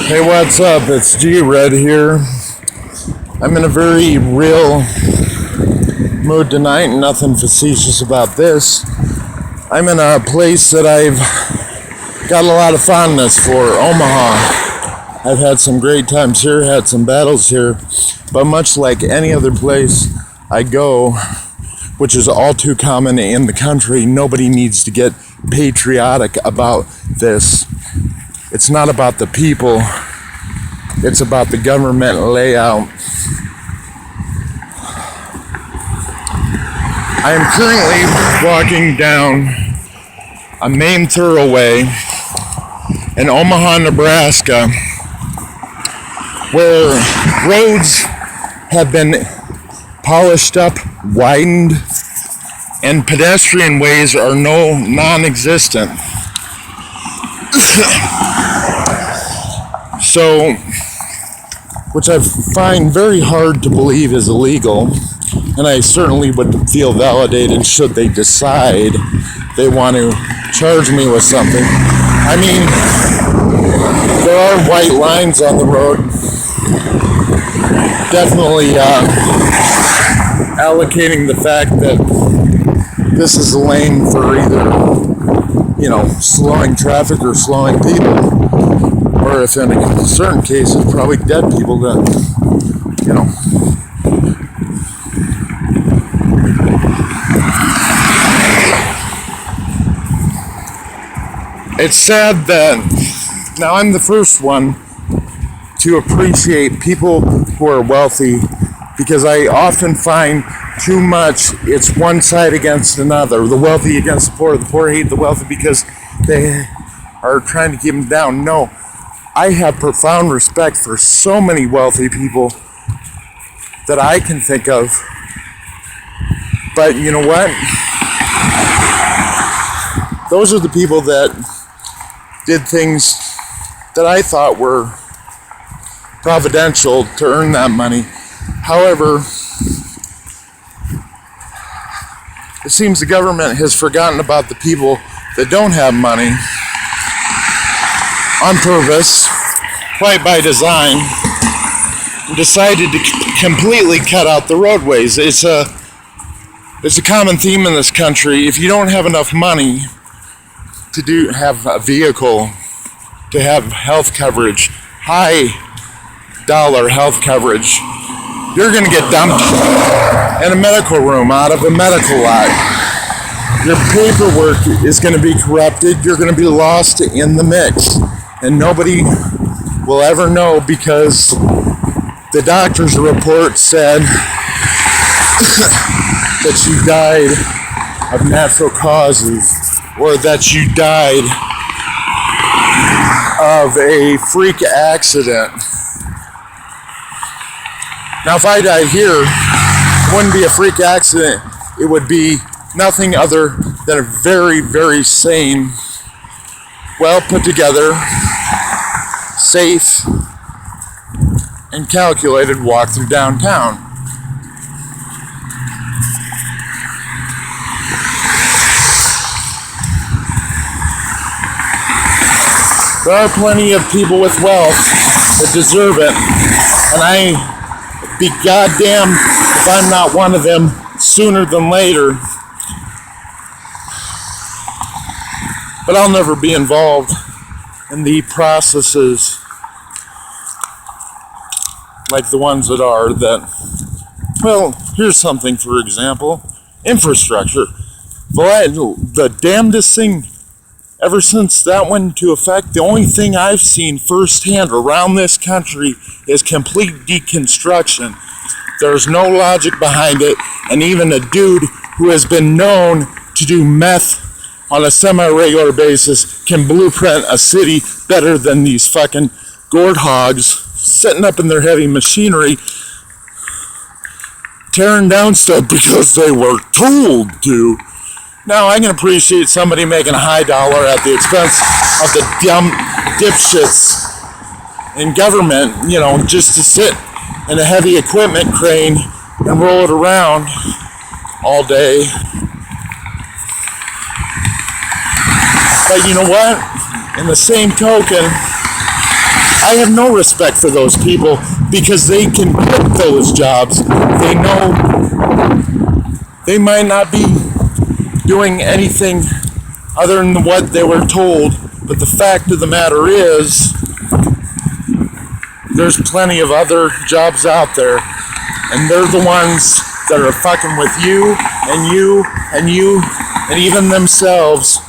Hey, what's up? It's Red here. I'm in a very real mood tonight, nothing facetious about this. I'm in a place that I've got a lot of fondness for, Omaha. I've had some great times here, had some battles here, but much like any other place I go, which is all too common in the country, nobody needs to get patriotic about this. It's not about the people, it's about the government layout. I am currently walking down a main thoroughway in Omaha, Nebraska, where roads have been polished up, widened, and pedestrian ways are non-existent. So, which I find very hard to believe is illegal, and I certainly would feel validated should they decide they want to charge me with something. I mean, there are white lines on the road, definitely allocating the fact that this is a lane for either, slowing traffic or slowing people. Or if in certain cases, probably dead people that, It's sad that now I'm the first one to appreciate people who are wealthy, because I often find too much it's one side against another. The wealthy against the poor hate the wealthy because they are trying to keep them down. No. I have profound respect for so many wealthy people that I can think of. But you know what? Those are the people that did things that I thought were providential to earn that money. However, it seems the government has forgotten about the people that don't have money on purpose, quite by design, and decided to completely cut out the roadways. It's a common theme in this country. If you don't have enough money to have a vehicle, to have health coverage, high dollar health coverage, you're going to get dumped in a medical room out of a medical lot. Your paperwork is going to be corrupted. You're going to be lost in the mix. And nobody will ever know, because the doctor's report said that you died of natural causes, or that you died of a freak accident. Now, if I died here, it wouldn't be a freak accident. It would be nothing other than a very, very sane, well put together, safe, and calculated walk through downtown. There are plenty of people with wealth that deserve it, and I be goddamn if I'm not one of them sooner than later. But I'll never be involved in the processes like the ones that are that, well, here's something, for example, infrastructure. The damnedest thing ever since that went into effect, the only thing I've seen firsthand around this country is complete deconstruction. There's no logic behind it, and even a dude who has been known to do meth on a semi-regular basis can blueprint a city better than these fucking gourd hogs sitting up in their heavy machinery tearing down stuff because they were told to. Now, I can appreciate somebody making a high dollar at the expense of the dumb dipshits in government, just to sit in a heavy equipment crane and roll it around all day. But you know what? In the same token, I have no respect for those people because they can quit those jobs. They know they might not be doing anything other than what they were told, but the fact of the matter is there's plenty of other jobs out there, and they're the ones that are fucking with you and you and you and even themselves,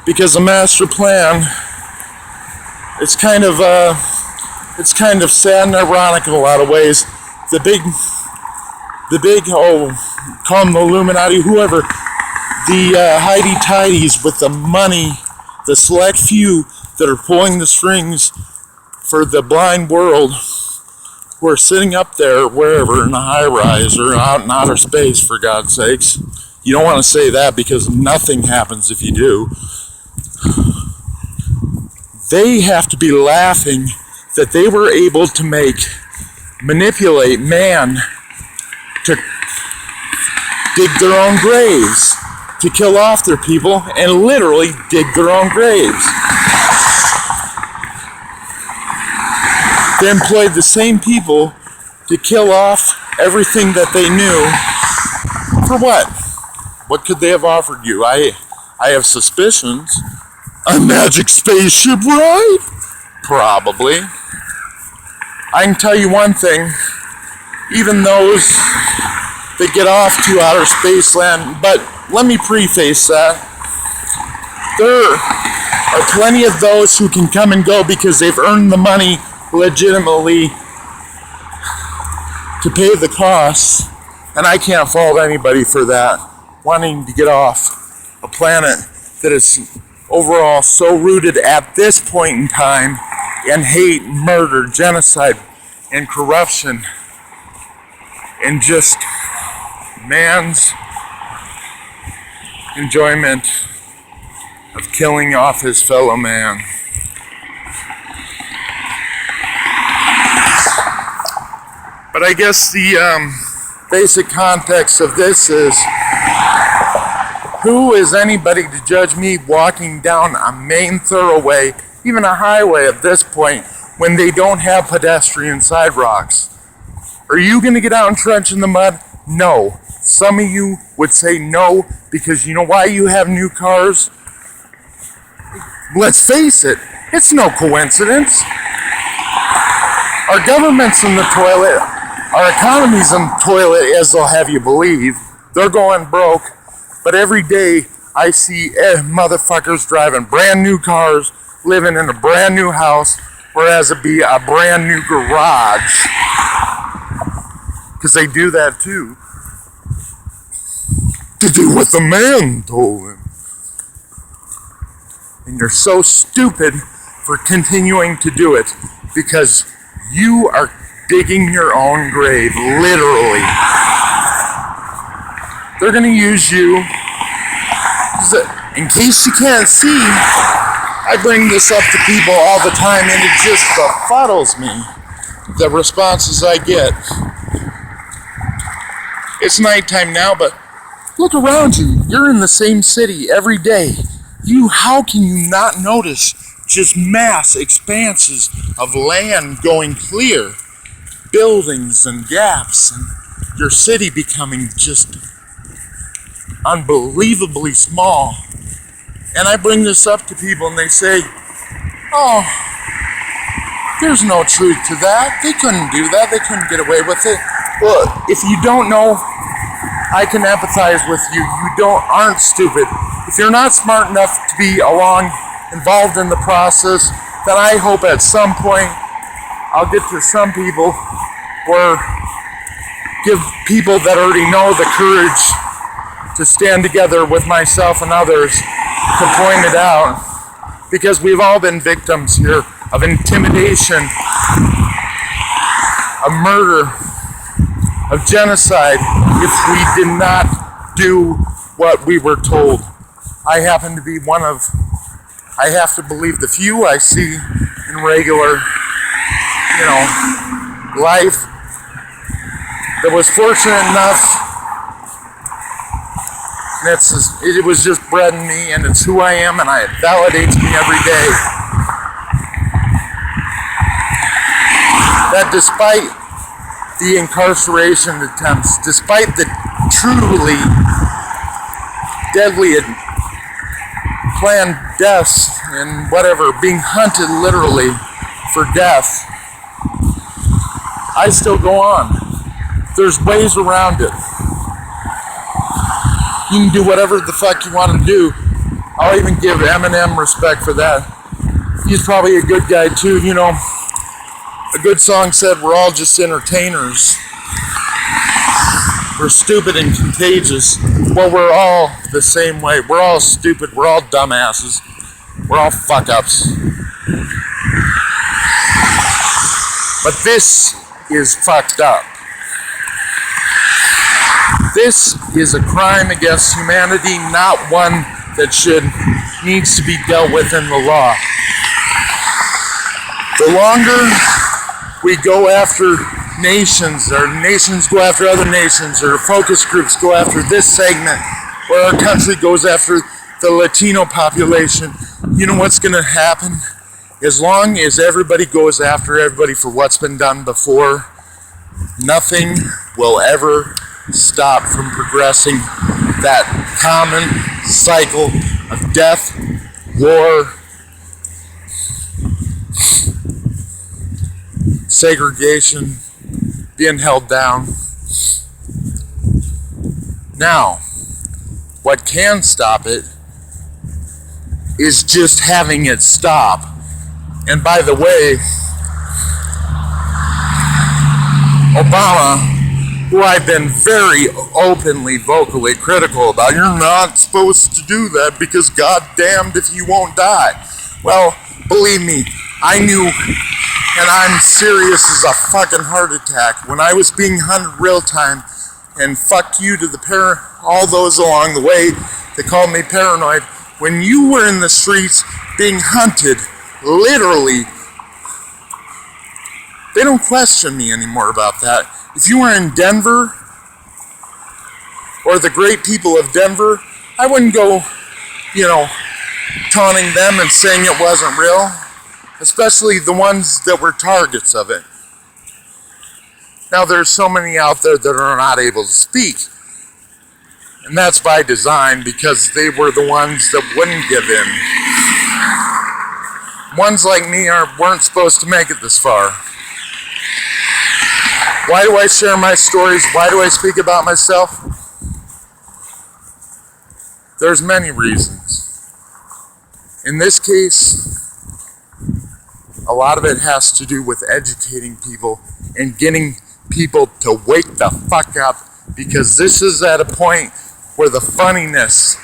because the master plan, it's kind of sad and ironic in a lot of ways. The big call them the Illuminati, whoever, the Heidi-Tidies with the money, the select few that are pulling the strings for the blind world, who are sitting up there wherever in a high rise or out in outer space, for God's sakes. You don't want to say that because nothing happens if you do. They have to be laughing that they were able to manipulate man to dig their own graves, to kill off their people and literally dig their own graves. They employed the same people to kill off everything that they knew. For what? What could they have offered you? I have suspicions. A magic spaceship ride? Probably. I can tell you one thing. Even those that get off to outer space land, but let me preface that. There are plenty of those who can come and go because they've earned the money legitimately to pay the costs, and I can't fault anybody for that, wanting to get off a planet that is overall so rooted at this point in time in hate, murder, genocide, and corruption, and just man's enjoyment of killing off his fellow man. But I guess the basic context of this is, who is anybody to judge me walking down a main thoroughway, even a highway at this point, when they don't have pedestrian sidewalks? Are you going to get out and trench in the mud? No. Some of you would say no, because you know why you have new cars? Let's face it, it's no coincidence. Our government's in the toilet. Our economy's in the toilet, as they'll have you believe. They're going broke. But every day I see motherfuckers driving brand new cars, living in a brand new house, whereas it'd be a brand new garage. Because they do that too. To do what the man told him. And you're so stupid for continuing to do it, because you are digging your own grave, literally. They're going to use you. In case you can't see, I bring this up to people all the time, and it just befuddles me, the responses I get. It's nighttime now, but look around you. You're in the same city every day. How can you not notice just mass expanses of land going clear? Buildings and gaps, and your city becoming just unbelievably small. And I bring this up to people and they say, oh, there's no truth to that. They couldn't do that. They couldn't get away with it. Well, if you don't know, I can empathize with you. You aren't stupid. If you're not smart enough to be involved in the process, then I hope at some point I'll get to some people or give people that already know the courage to stand together with myself and others to point it out, because we've all been victims here of intimidation, of murder, of genocide, if we did not do what we were told. I happen to be I have to believe the few I see in regular, life that was fortunate enough, and it was just bred in me, and it's who I am, and it validates me every day. despite the incarceration attempts, despite the truly deadly planned deaths and whatever, being hunted literally for death, I still go on. There's ways around it. You can do whatever the fuck you want to do. I'll even give Eminem respect for that. He's probably a good guy too, you know. A good song said we're all just entertainers. We're stupid and contagious. Well, we're all the same way. We're all stupid. We're all dumbasses. We're all fuck-ups. But this is fucked up. This is a crime against humanity, not one that needs to be dealt with in the law. The longer we go after nations, or nations go after other nations, or focus groups go after this segment, or our country goes after the Latino population, you know what's going to happen? As long as everybody goes after everybody for what's been done before, nothing will ever stop from progressing that common cycle of death, war, segregation, being held down. Now, what can stop it is just having it stop. And by the way, Obama, who I've been very openly, vocally critical about, you're not supposed to do that because goddamned if you won't die. Well, believe me, I knew, and I'm serious as a fucking heart attack, when I was being hunted real time, and fuck you to all those along the way that called me paranoid. When you were in the streets being hunted, literally, they don't question me anymore about that. If you were in Denver, or the great people of Denver, I wouldn't go, taunting them and saying it wasn't real, especially the ones that were targets of it. Now, there's so many out there that are not able to speak, and that's by design, because they were the ones that wouldn't give in. Ones like me weren't supposed to make it this far. Why do I share my stories? Why do I speak about myself? There's many reasons. In this case, a lot of it has to do with educating people and getting people to wake the fuck up, because this is at a point where the funniness,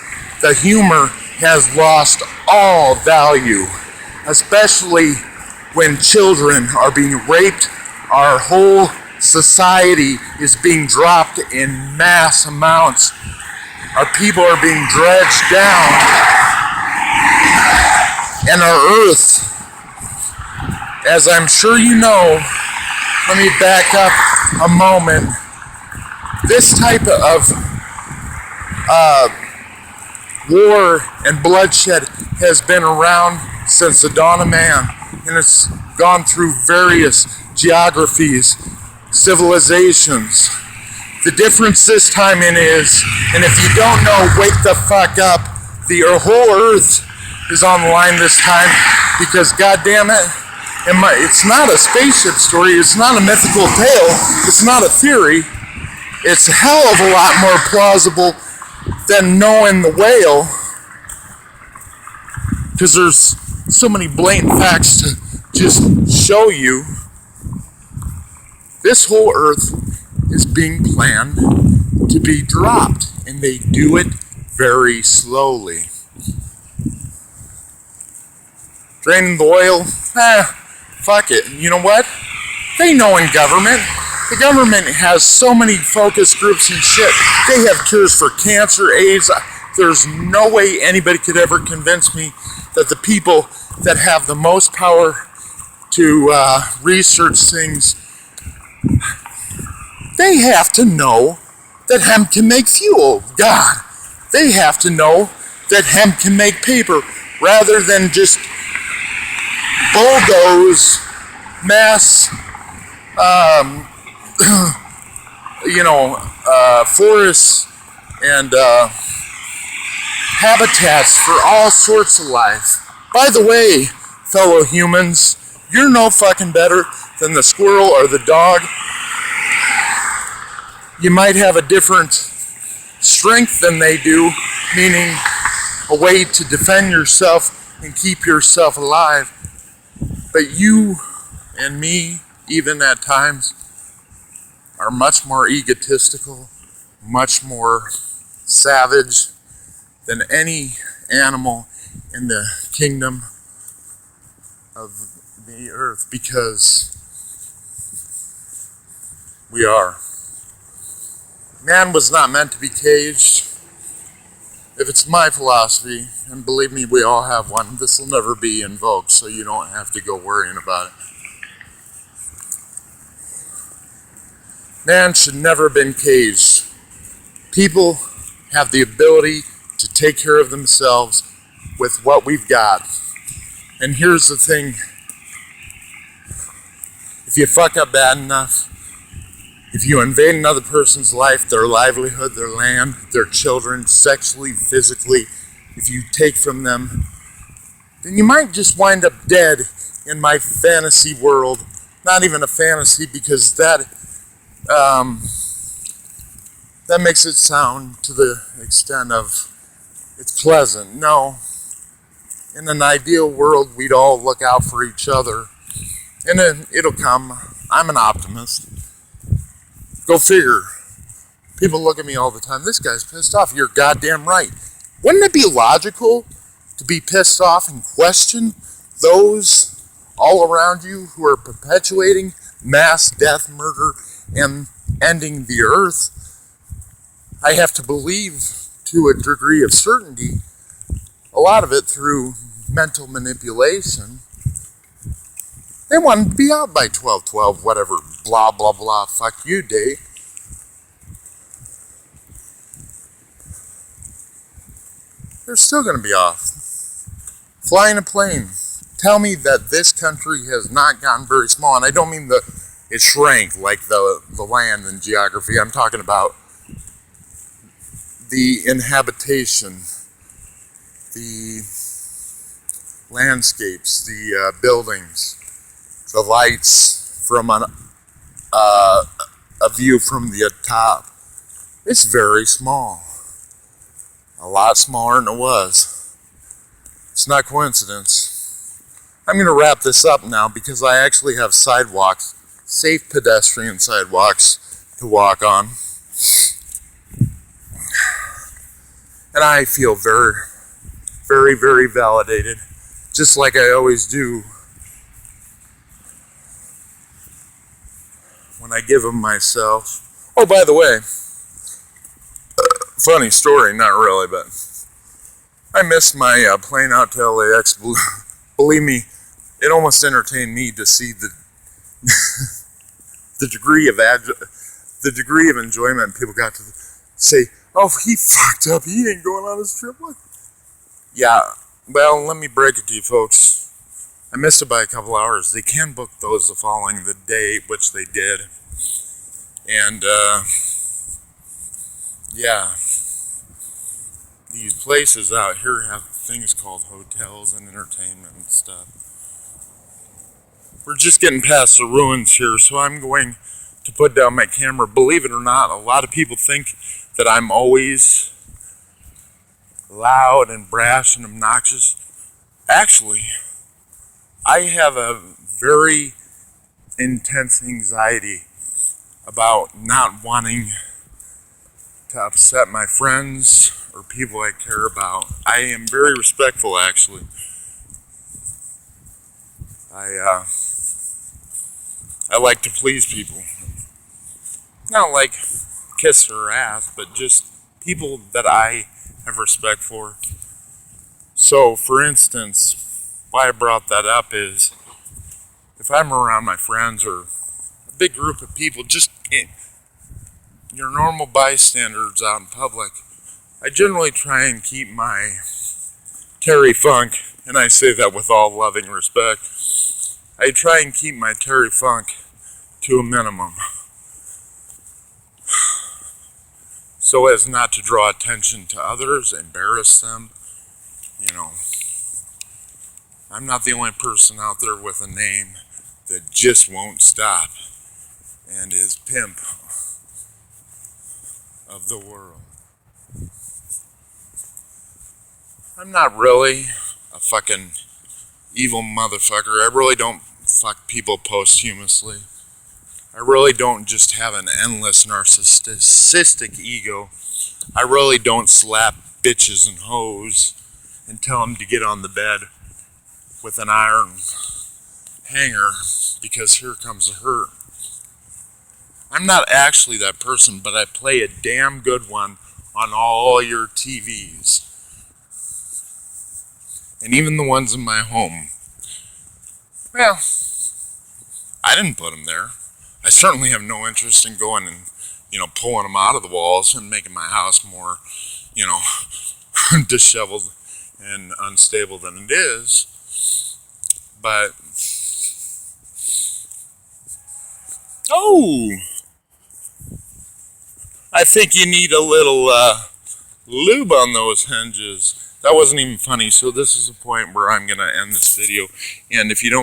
the humor has lost all value, especially when children are being raped. Our whole society is being dropped in mass amounts. Our people are being dredged down, and our earth, as I'm sure you know, let me back up a moment. This type of war and bloodshed has been around since the dawn of man, and it's gone through various geographies, civilizations. The difference this time is, and if you don't know, wake the fuck up, the whole earth is on the line this time, because goddamn it, it's not a spaceship story, it's not a mythical tale, it's not a theory, it's a hell of a lot more plausible than knowing the whale, because there's so many blatant facts to just show you. This whole earth is being planned to be dropped, and they do it very slowly. Draining the oil, fuck it. You know what? They know in government. The government has so many focus groups and shit. They have cures for cancer, AIDS. There's no way anybody could ever convince me that the people that have the most power to research things, they have to know that hemp can make fuel. God, they have to know that hemp can make paper, rather than just bulldoze mass um, forests and habitats for all sorts of life. By the way, fellow humans, you're no fucking better than the squirrel or the dog. You might have a different strength than they do, meaning a way to defend yourself and keep yourself alive. But you and me, even at times, are much more egotistical, much more savage than any animal in the kingdom of the earth, because we are. Man was not meant to be caged. If it's my philosophy, and believe me, we all have one, this will never be invoked, so you don't have to go worrying about it. Man should never have been caged. People have the ability to take care of themselves with what we've got. And here's the thing. If you fuck up bad enough, if you invade another person's life, their livelihood, their land, their children, sexually, physically, if you take from them, then you might just wind up dead in my fantasy world. Not even a fantasy, because that makes it sound to the extent of it's pleasant. No. In an ideal world, we'd all look out for each other. And then it'll come. I'm an optimist. Go figure. People look at me all the time. This guy's pissed off. You're goddamn right. Wouldn't it be logical to be pissed off and question those all around you who are perpetuating mass death, murder, and ending the earth? I have to believe, to a degree of certainty, a lot of it through mental manipulation. They wanted to be out by 12:12, whatever, blah, blah, blah, fuck you day. They're still going to be off. Flying a plane. Tell me that this country has not gotten very small, and I don't mean that it shrank like the land and geography. I'm talking about the inhabitation, the landscapes, the buildings, the lights from a view from the top. It's very small. A lot smaller than it was. It's not coincidence. I'm going to wrap this up now because I actually have sidewalks, safe pedestrian sidewalks to walk on. And I feel very, very, very validated, just like I always do when I give them myself. Oh, by the way, funny story, not really, but I missed my plane out to LAX. Believe me, it almost entertained me to see the the degree of enjoyment people got to say, "Oh, he fucked up. He ain't going on his trip." What? Yeah. Well, let me break it to you, folks. I missed it by a couple hours. They can book those the following the day, which they did. And yeah, these places out here have things called hotels and entertainment and stuff. We're just getting past the ruins here, so I'm going to put down my camera. Believe it or not, a lot of people think that I'm always loud and brash and obnoxious. Actually, I have a very intense anxiety about not wanting to upset my friends or people I care about. I am very respectful, actually. I like to please people. Not like kiss her ass, but just people that I have respect for. So, for instance, why I brought that up is if I'm around my friends or a big group of people, just your normal bystanders out in public, I generally try and keep my Terry Funk, and I say that with all loving respect, I try and keep my Terry Funk to a minimum, so as not to draw attention to others, embarrass them. You know, I'm not the only person out there with a name that just won't stop and is pimp of the world. I'm not really a fucking evil motherfucker. I really don't fuck people posthumously. I really don't just have an endless narcissistic ego. I really don't slap bitches and hoes and tell them to get on the bed with an iron hanger because here comes a hurt. I'm not actually that person, but I play a damn good one on all your TVs. And even the ones in my home. Well, I didn't put them there. I certainly have no interest in going and, pulling them out of the walls and making my house more, disheveled and unstable than it is. But, I think you need a little lube on those hinges. That wasn't even funny, so this is the point where I'm going to end this video. And if you don't